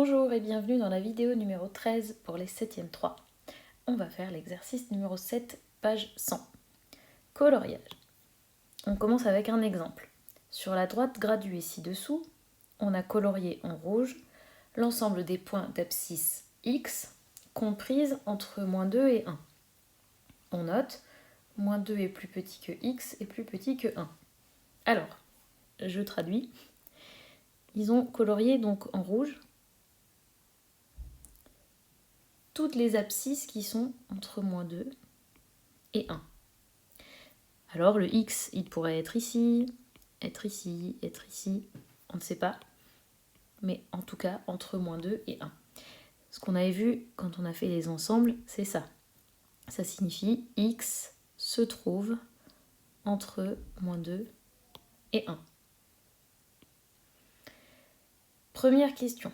Bonjour et bienvenue dans la vidéo numéro 13 pour les 7e 3. On va faire l'exercice numéro 7, page 100. Coloriage. On commence avec un exemple. Sur la droite graduée ci-dessous, on a colorié en rouge l'ensemble des points d'abscisse x comprises entre -2 et 1. On note, -2 est plus petit que x et plus petit que 1. Alors, je traduis. Ils ont colorié donc en rouge toutes les abscisses qui sont entre -2 et 1. Alors le x, il pourrait être ici, être ici, être ici, on ne sait pas. Mais en tout cas, entre -2 et 1. Ce qu'on avait vu quand on a fait les ensembles, c'est ça. Ça signifie x se trouve entre -2 et 1. Première question.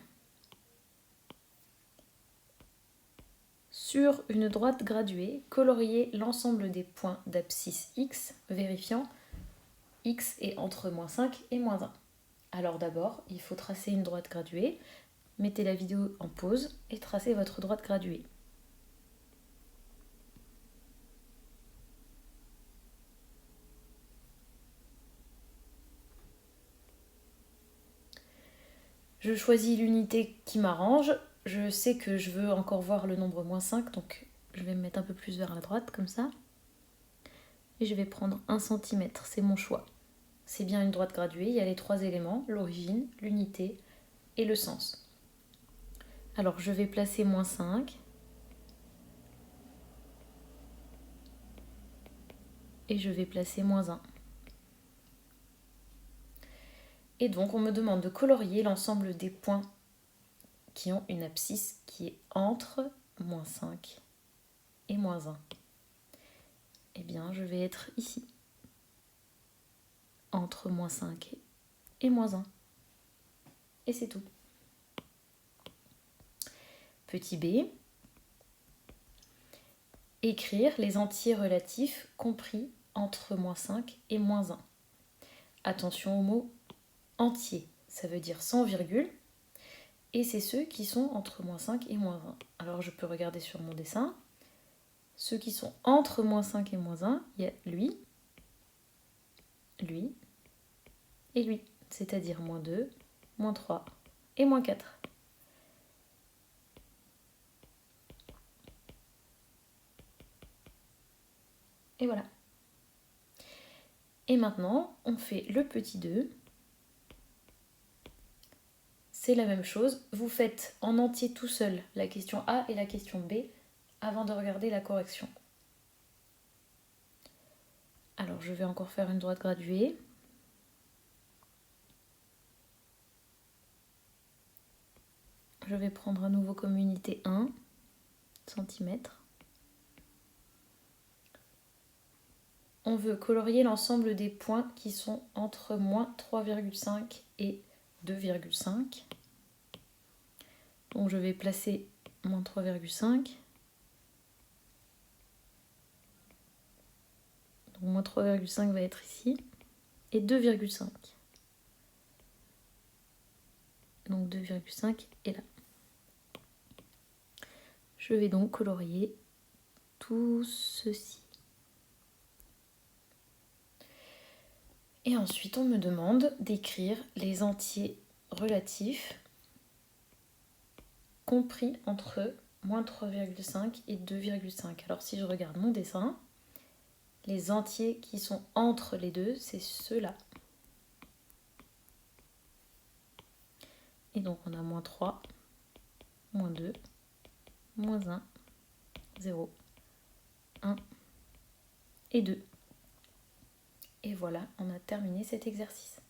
Sur une droite graduée, coloriez l'ensemble des points d'abscisse x, vérifiant x est entre -5 et -1. Alors d'abord, il faut tracer une droite graduée. Mettez la vidéo en pause et tracez votre droite graduée. Je choisis l'unité qui m'arrange. Je sais que je veux encore voir le nombre -5, donc je vais me mettre un peu plus vers la droite, comme ça. Et je vais prendre 1 cm, c'est mon choix. C'est bien une droite graduée, il y a les 3 éléments, l'origine, l'unité et le sens. Alors je vais placer -5. Et je vais placer -1. Et donc on me demande de colorier l'ensemble des points qui ont une abscisse qui est entre -5 et -1. Eh bien, je vais être ici, entre -5 et -1. Et c'est tout. Petit b, écrire les entiers relatifs compris entre -5 et -1. Attention au mot entier, ça veut dire sans virgule, et c'est ceux qui sont entre -5 et -1. Alors je peux regarder sur mon dessin. Ceux qui sont entre -5 et -1, il y a lui et lui, c'est-à-dire -2, -3 et -4. Et voilà. Et maintenant, on fait le petit 2. C'est la même chose. Vous faites en entier tout seul la question A et la question B avant de regarder la correction. Alors, je vais encore faire une droite graduée. Je vais prendre à nouveau comme unité 1 cm. On veut colorier l'ensemble des points qui sont entre -3,5 et 2,5. Donc je vais placer -3,5. Donc -3,5 va être ici. Et 2,5. Donc 2,5 est là. Je vais donc colorier tout ceci. Et ensuite, on me demande d'écrire les entiers relatifs compris entre -3,5 et 2,5. Alors si je regarde mon dessin, les entiers qui sont entre les deux, c'est ceux-là. Et donc on a -3, -2, -1, 0, 1 et 2. Et voilà, on a terminé cet exercice.